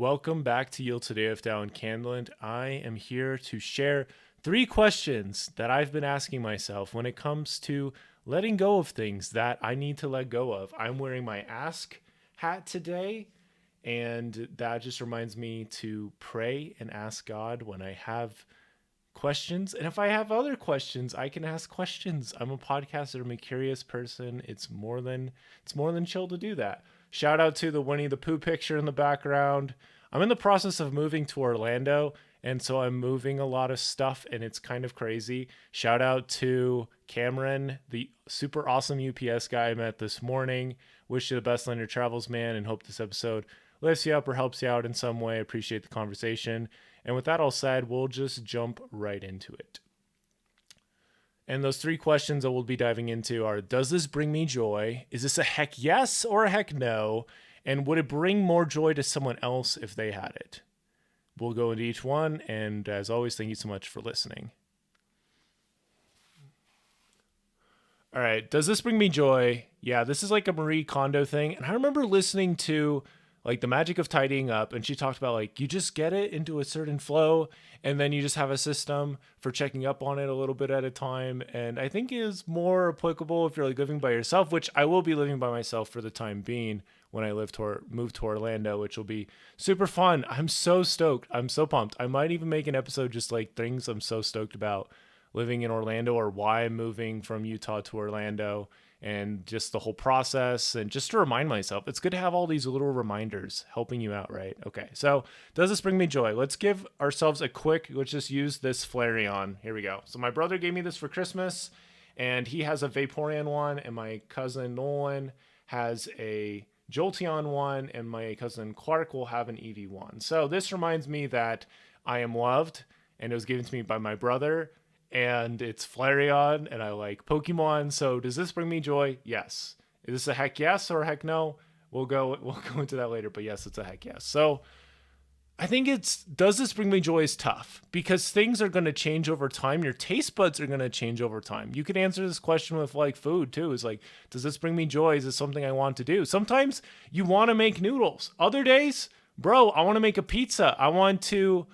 Welcome back to Yield Today of Dallin Candland. I am here to share 3 questions that I've been asking myself when it comes to letting go of things that I need to let go of. I'm wearing my Ask hat today, and that just reminds me to pray and ask God when I have questions. And if I have other questions, I can ask questions. I'm a podcaster, I'm a curious person. It's more than chill to do that. Shout out to the Winnie the Pooh picture in the background. I'm in the process of moving to Orlando, and so I'm moving a lot of stuff, and it's kind of crazy. Shout out to Cameron, the super awesome UPS guy I met this morning. Wish you the best on your travels, man, and hope this episode lifts you up or helps you out in some way. Appreciate the conversation. And with that all said, we'll just jump right into it. And those 3 questions that we'll be diving into are, does this bring me joy? Is this a heck yes or a heck no? And would it bring more joy to someone else if they had it? We'll go into each one. And as always, thank you so much for listening. All right. Does this bring me joy? Yeah, this is like a Marie Kondo thing. And I remember listening to like The Magic of Tidying Up, and she talked about like you just get it into a certain flow, and then you just have a system for checking up on it a little bit at a time. And I think is more applicable if you're like living by yourself, which I will be living by myself for the time being when I move to Orlando, which will be super fun. I'm so stoked. I'm so pumped. I might even make an episode just like things I'm so stoked about living in Orlando, or why I'm moving from Utah to Orlando, and just the whole process, and just to remind myself. It's good to have all these little reminders helping you out, right? Okay, so does this bring me joy? Let's give ourselves let's just use this Flareon. Here we go. So my brother gave me this for Christmas, and he has a Vaporeon one, and my cousin Nolan has a Jolteon one, and my cousin Clark will have an Eevee one. So this reminds me that I am loved, and it was given to me by my brother, and it's Flareon, and I like Pokemon. So does this bring me joy? Yes. Is this a heck yes or a heck no? We'll go into that later, but yes, it's a heck yes. So I think does this bring me joy is tough, because things are going to change over time. Your taste buds are going to change over time. You could answer this question with like food too. Is like, does this bring me joy? Is this something I want to do? Sometimes you want to make noodles. Other days, bro, I want to make a pizza. I want to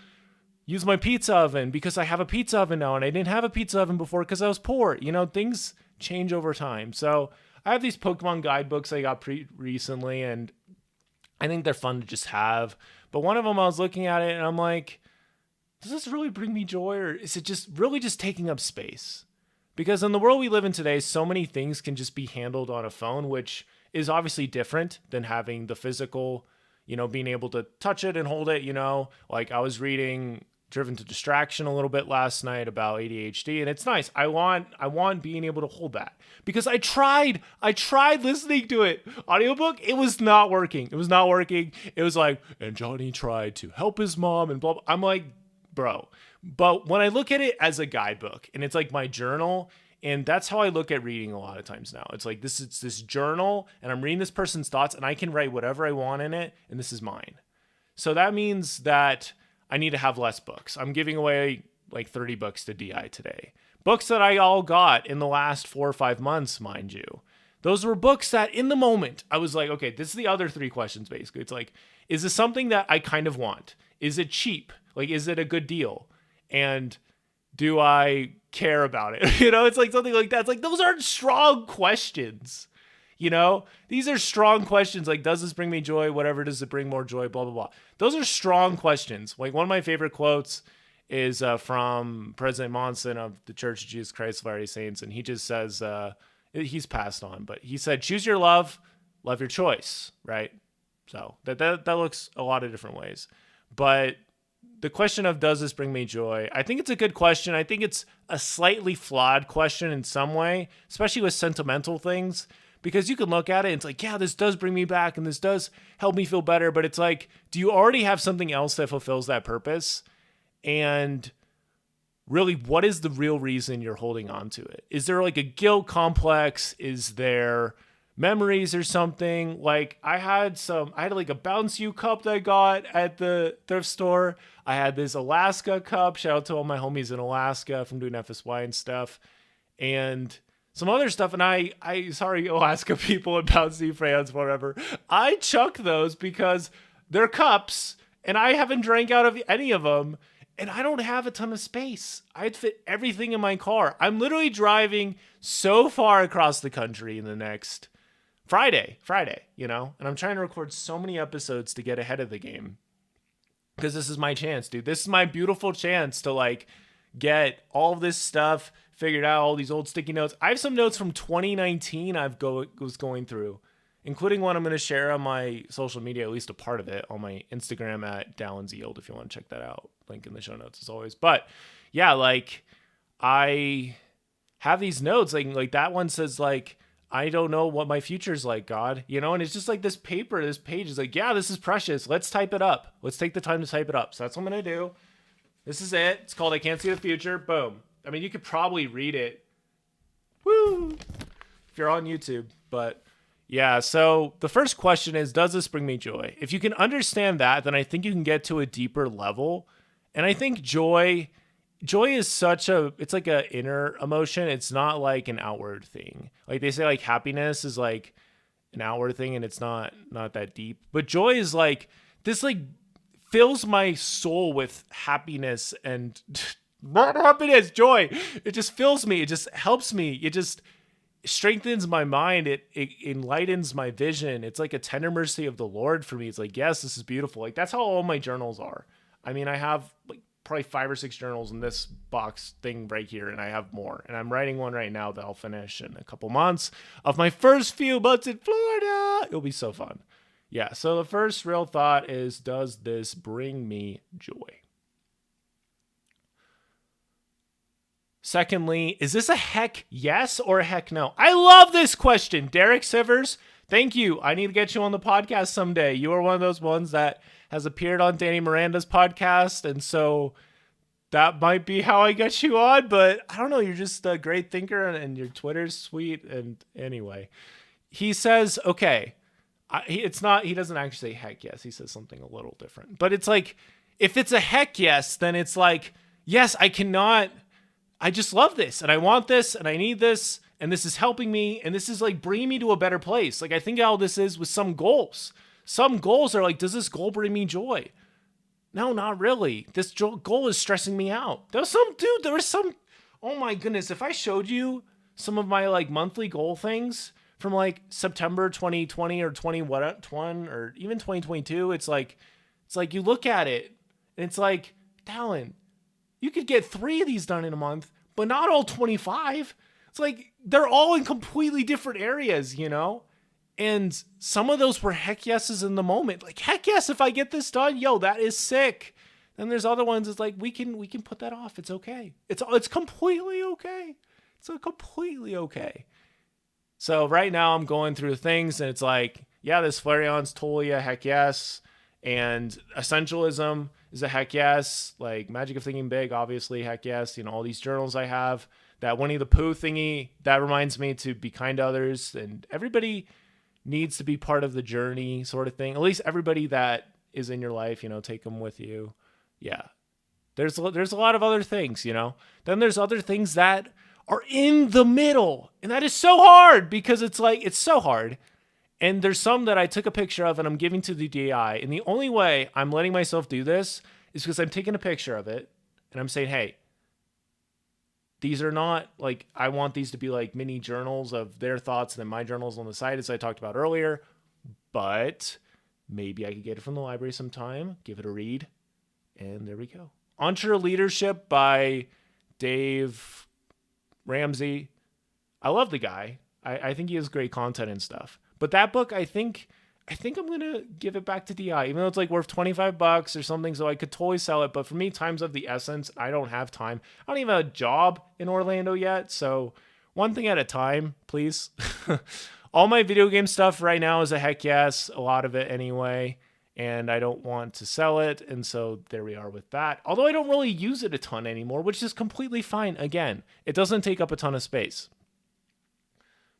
use my pizza oven because I have a pizza oven now, and I didn't have a pizza oven before because I was poor. You know, things change over time. So I have these Pokemon guidebooks I got recently, and I think they're fun to just have. But one of them, I was looking at it and I'm like, does this really bring me joy, or is it just really just taking up space? Because in the world we live in today, so many things can just be handled on a phone, which is obviously different than having the physical, being able to touch it and hold it, like I was reading Driven to Distraction a little bit last night about ADHD, and it's nice. I want being able to hold that, because I tried listening to it audiobook. It was not working. It was like, and Johnny tried to help his mom and blah, blah. I'm like, bro. But when I look at it as a guidebook, and it's like my journal, and that's how I look at reading a lot of times now. It's like it's this journal, and I'm reading this person's thoughts, and I can write whatever I want in it, and this is mine. So that means that I need to have less books. I'm giving away like 30 books to DI today. Books that I all got in the last 4 or 5 months, mind you. Those were books that in the moment, I was like, okay, this is the other 3 questions basically. It's like, is this something that I kind of want? Is it cheap? Like, is it a good deal? And do I care about it? It's like something like that. It's like, those aren't strong questions. These are strong questions. Like, does this bring me joy? Whatever, does it bring more joy? Blah, blah, blah. Those are strong questions. Like, one of my favorite quotes is from President Monson of the Church of Jesus Christ of Latter-day Saints. And he just says, he's passed on, but he said, choose your love your choice, right? So that looks a lot of different ways. But the question of does this bring me joy? I think it's a good question. I think it's a slightly flawed question in some way, especially with sentimental things. Because you can look at it and it's like, yeah, this does bring me back and this does help me feel better. But it's like, do you already have something else that fulfills that purpose? And really, what is the real reason you're holding on to it? Is there like a guilt complex? Is there memories or something? Like I had like a Bounce You cup that I got at the thrift store. I had this Alaska cup. Shout out to all my homies in Alaska from doing FSY and stuff. And some other stuff, and I sorry, Alaska people and Bouncy fans, whatever. I chuck those because they're cups, And I haven't drank out of any of them. And I don't have a ton of space. I'd fit everything in my car. I'm literally driving so far across the country in the next Friday, and I'm trying to record so many episodes to get ahead of the game. Because this is my chance, dude. This is my beautiful chance to like get all of this stuff figured out, all these old sticky notes. I have some notes from 2019 was going through, including one I'm going to share on my social media, at least a part of it, on my Instagram at Dallin's Yield, if you want to check that out. Link in the show notes as always. But yeah, like I have these notes, like that one says like, I don't know what my future's like, God, and it's just like this page is like, yeah, this is precious. Let's type it up. Let's take the time to type it up. So that's what I'm going to do. This is it. It's called I Can't See the Future. Boom. I mean, you could probably read it. Woo! If you're on YouTube. But yeah, so the first question is, does this bring me joy? If you can understand that, then I think you can get to a deeper level. And I think joy is it's like an inner emotion. It's not like an outward thing. Like they say, like happiness is like an outward thing and it's not that deep. But joy is like this, like fills my soul with happiness and not happiness, joy. It just fills me. It just helps me. It just strengthens my mind. It enlightens my vision. It's like a tender mercy of the Lord for me. It's like, yes, this is beautiful. Like that's how all my journals are. I mean, I have like probably 5 or 6 journals in this box thing right here, and I have more. And I'm writing one right now that I'll finish in a couple months of my first few months in Florida. It'll be so fun. Yeah, so the first real thought is, does this bring me joy? Secondly, is this a heck yes or a heck no? I love this question. Derek Sivers, thank you. I need to get you on the podcast someday. You are one of those ones that has appeared on Danny Miranda's podcast, and so that might be how I get you on, but I don't know. You're just a great thinker, and your Twitter's sweet, and anyway. He says, okay, he doesn't actually say heck yes. He says something a little different. But it's like, if it's a heck yes, then it's like, yes, I just love this, and I want this, and I need this, and this is helping me, and this is like bringing me to a better place. Like I think how this is with some goals. Some goals are like, does this goal bring me joy? No, not really. This goal is stressing me out. There was some, oh my goodness. If I showed you some of my like monthly goal things from like September 2020 or 2021 or even 2022, it's like you look at it and it's like, Dallin, you could get 3 of these done in a month, but not all 25. It's like, they're all in completely different areas, And some of those were heck yeses in the moment. Like, heck yes, if I get this done, yo, that is sick. Then there's other ones. It's like, we can put that off. It's okay. It's completely okay. It's completely okay. So right now I'm going through things and it's like, yeah, this Flareon's totally a heck yes. And essentialism is a heck yes. Like Magic of Thinking Big, obviously, heck yes. All these journals I have. That Winnie the Pooh thingy, that reminds me to be kind to others. And everybody needs to be part of the journey sort of thing. At least everybody that is in your life, take them with you. Yeah. There's a lot of other things, Then there's other things that are in the middle. And that is so hard because it's so hard. And there's some that I took a picture of and I'm giving to the DI. And the only way I'm letting myself do this is because I'm taking a picture of it and I'm saying, hey, these are not like, I want these to be like mini journals of their thoughts and then my journals on the side, as I talked about earlier. But maybe I could get it from the library sometime, give it a read. And there we go. Entre Leadership by Dave Ramsey. I love the guy. I think he has great content and stuff. But that book, I think I'm going to give it back to DI, even though it's like worth $25 or something. So I could totally sell it. But for me, time's of the essence. I don't have time. I don't even have a job in Orlando yet. So one thing at a time, please. All my video game stuff right now is a heck yes. A lot of it anyway. And I don't want to sell it. And so there we are with that. Although I don't really use it a ton anymore, which is completely fine. Again, it doesn't take up a ton of space.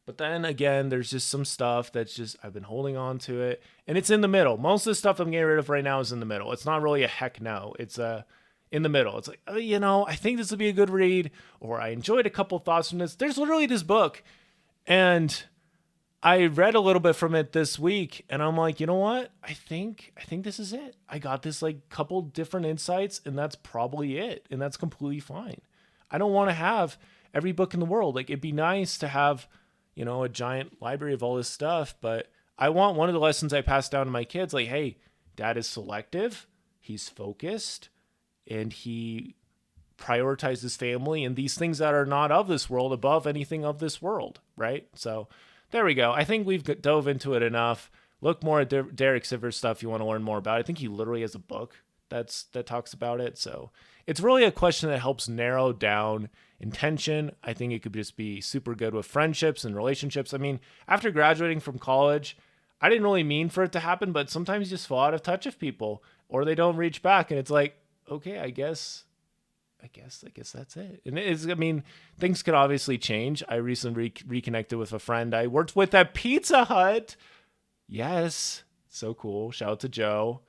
But then again, there's just some stuff that's just, I've been holding on to it and it's in the middle. Most of the stuff I'm getting rid of right now is in the middle. It's not really a heck no. It's in the middle. It's like, I think this would be a good read, or I enjoyed a couple thoughts from this. There's literally this book and I read a little bit from it this week and I'm like, you know what? I think this is it. I got this like couple different insights and that's probably it. And that's completely fine. I don't want to have every book in the world. Like it'd be nice to have, a giant library of all this stuff, but I want one of the lessons I pass down to my kids like, hey, dad is selective, he's focused, and he prioritizes family and these things that are not of this world above anything of this world, right? So there we go. I think we've dove into it enough. Look more at Derek Sivers stuff you want to learn more about. I think he literally has a book that talks about it. So it's really a question that helps narrow down intention. I think it could just be super good with friendships and relationships. I mean, after graduating from college, I didn't really mean for it to happen, but sometimes you just fall out of touch with people or they don't reach back and it's like, okay, I guess that's it. And I mean, things could obviously change. I recently reconnected with a friend I worked with at Pizza Hut. Yes, so cool. Shout out to Joe.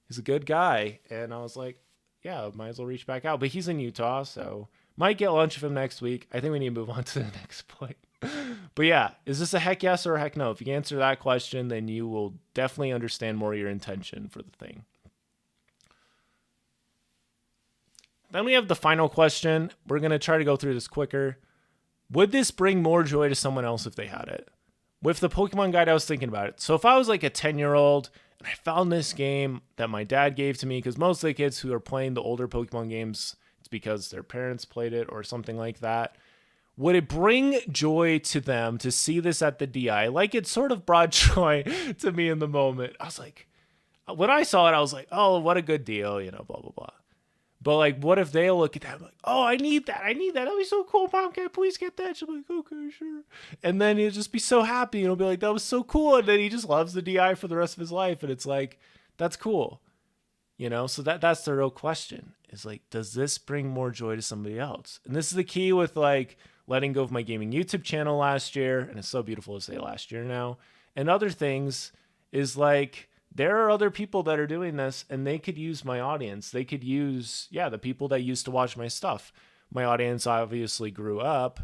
He's a good guy. And I was like, yeah, might as well reach back out. But he's in Utah, so might get lunch with him next week. I think we need to move on to the next point. But yeah, is this a heck yes or a heck no? If you answer that question, then you will definitely understand more your intention for the thing. Then we have the final question. We're going to try to go through this quicker. Would this bring more joy to someone else if they had it? With the Pokemon guide, I was thinking about it. So if I was like a 10-year-old and I found this game that my dad gave to me, because most of the kids who are playing the older Pokemon games, it's because their parents played it or something like that. Would it bring joy to them to see this at the DI? Like it sort of brought joy to me in the moment. I was like, when I saw it, I was like, oh, what a good deal, blah, blah, blah. But like, what if they look at that like, oh, I need that. That'd be so cool. Mom, can I please get that? She'll be like, okay, sure. And then he'll just be so happy. And he'll be like, that was so cool. And then he just loves the DI for the rest of his life. And it's like, that's cool. So that's the real question is like, does this bring more joy to somebody else? And this is the key with like letting go of my gaming YouTube channel last year. And it's so beautiful to say last year now. And other things is like, there are other people that are doing this and they could use my audience. They could use, the people that used to watch my stuff. My audience obviously grew up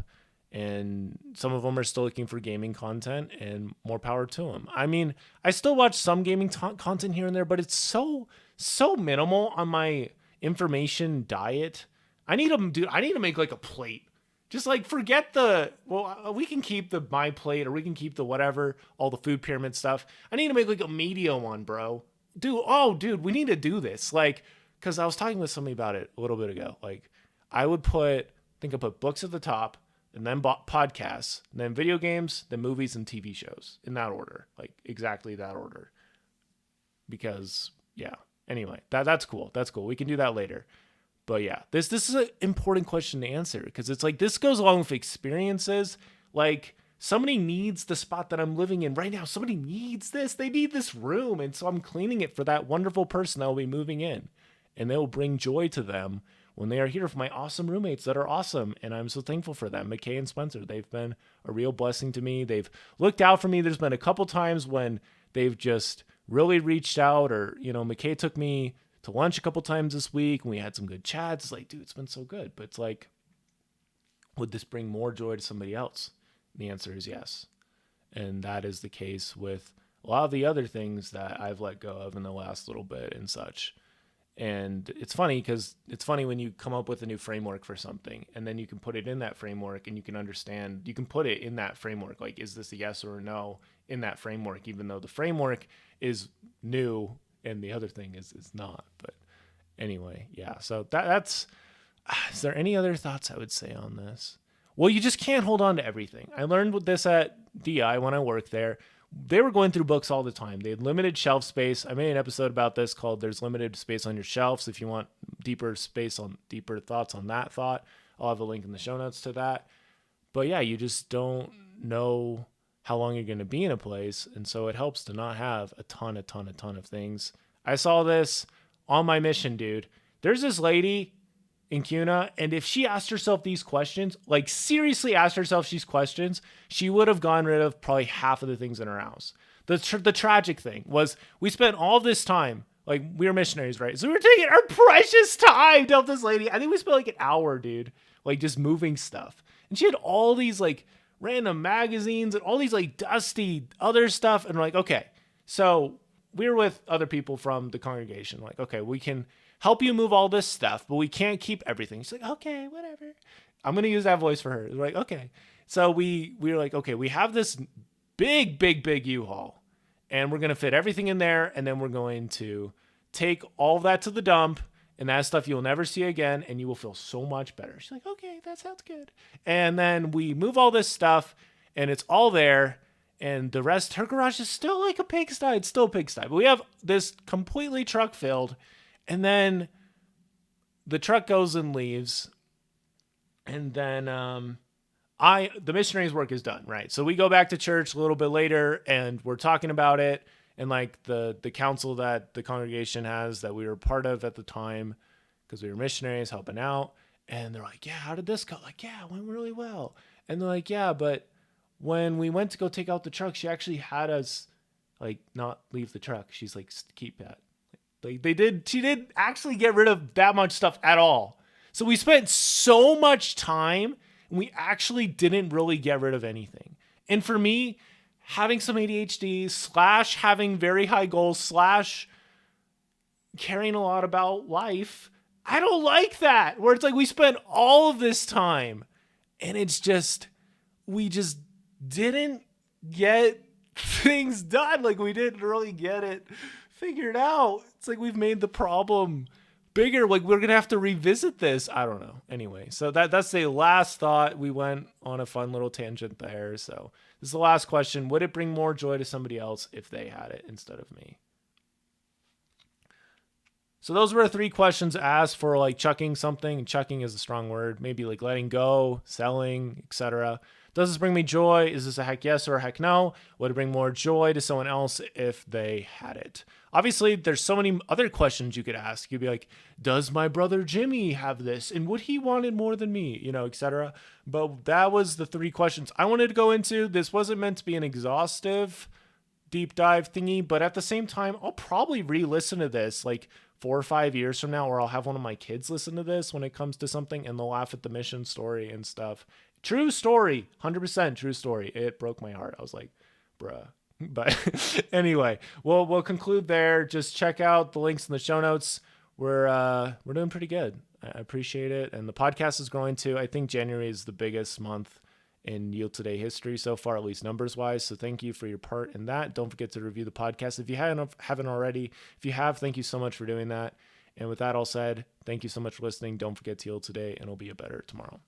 and some of them are still looking for gaming content and more power to them. I mean, I still watch some gaming content here and there, but it's so minimal on my information diet. I need to make like a plate. Just like forget we can keep the my plate or we can keep the whatever, all the food pyramid stuff. I need to make like a media one, bro. Dude, we need to do this. Like, cause I was talking with somebody about it a little bit ago. Like I put books at the top and then podcasts, and then video games, then movies and TV shows in that order, like exactly that order. Because anyway, that's cool. That's cool. We can do that later. But yeah, this is an important question to answer because it's like this goes along with experiences. Like somebody needs the spot that I'm living in right now. Somebody needs this. They need this room. And so I'm cleaning it for that wonderful person that will be moving in. And they will bring joy to them when they are here for my awesome roommates that are awesome. And I'm so thankful for them. McKay and Spencer, they've been a real blessing to me. They've looked out for me. There's been a couple times when they've just really reached out or, McKay took me to lunch a couple times this week and we had some good chats. It's like, dude, it's been so good. But it's like, would this bring more joy to somebody else? And the answer is yes. And that is the case with a lot of the other things that I've let go of in the last little bit and such. And it's funny when you come up with a new framework for something and then you can put it in that framework and you can put it in that framework. Like, is this a yes or a no in that framework, even though the framework is new and the other thing is not. But anyway, yeah. So that's. Is there any other thoughts I would say on this? Well, you just can't hold on to everything. I learned with this at DI when I worked there. They were going through books all the time. They had limited shelf space. I made an episode about this called "There's Limited Space on Your Shelves." If you want deeper thoughts on that thought, I'll have a link in the show notes to that. But yeah, you just don't know how long you're going to be in a place. And so it helps to not have a ton of things. I saw this on my mission, dude. There's this lady in CUNA, and if she asked herself these questions, like seriously asked herself these questions, she would have gotten rid of probably half of the things in her house. The tragic thing was we spent all this time, like we were missionaries, right? So we were taking our precious time to help this lady. I think we spent like an hour, dude, like just moving stuff. And she had all these like random magazines and all these like dusty other stuff. And we're like, okay, so we were with other people from the congregation. Like, okay, we can help you move all this stuff, but we can't keep everything. She's like, okay, whatever. I'm going to use that voice for her. We're like, okay. So we were like, okay, we have this big U-Haul and we're going to fit everything in there. And then we're going to take all of that to the dump, and that stuff you'll never see again, and you will feel so much better. She's like, okay, that sounds good. And then we move all this stuff, and it's all there, and the rest, her garage is still like a pigsty. It's still a pigsty. But we have this completely truck filled, and then the truck goes and leaves, and then the missionary's work is done, right? So we go back to church a little bit later, and we're talking about it. And like the council that the congregation has that we were part of at the time, because we were missionaries helping out. And they're like, yeah, how did this go? Like, yeah, it went really well. And they're like, yeah, but when we went to go take out the truck, she actually had us like not leave the truck. She's like, keep that. Like she did actually get rid of that much stuff at all. So we spent so much time and we actually didn't really get rid of anything. And for me, having some ADHD / having very high goals / caring a lot about life, I don't like that. Where it's like we spent all of this time and it's just, we just didn't get things done. Like we didn't really get it figured out. It's like we've made the problem bigger. Like we're going to have to revisit this. I don't know. Anyway, so that's the last thought. We went on a fun little tangent there. So this is the last question. Would it bring more joy to somebody else if they had it instead of me? So those were 3 questions asked for like chucking something. Chucking is a strong word. Maybe like letting go, selling, etc. Does this bring me joy? Is this a heck yes or a heck no? Would it bring more joy to someone else if they had it? Obviously, there's so many other questions you could ask. You'd be like, does my brother Jimmy have this? And would he want it more than me? You know, etc. But that was the 3 questions I wanted to go into. This wasn't meant to be an exhaustive deep dive thingy, but at the same time, I'll probably re-listen to this like 4 or 5 years from now, or I'll have one of my kids listen to this when it comes to something and they'll laugh at the mission story and stuff. True story, 100% true story. It broke my heart. I was like, bruh. But anyway, we'll conclude there. Just check out the links in the show notes. We're doing pretty good. I appreciate it. And the podcast is growing too. I think January is the biggest month in Yield Today history so far, at least numbers wise. So thank you for your part in that. Don't forget to review the podcast if you haven't already. If you have, thank you so much for doing that. And with that all said, thank you so much for listening. Don't forget to Yield Today, and it'll be a better tomorrow.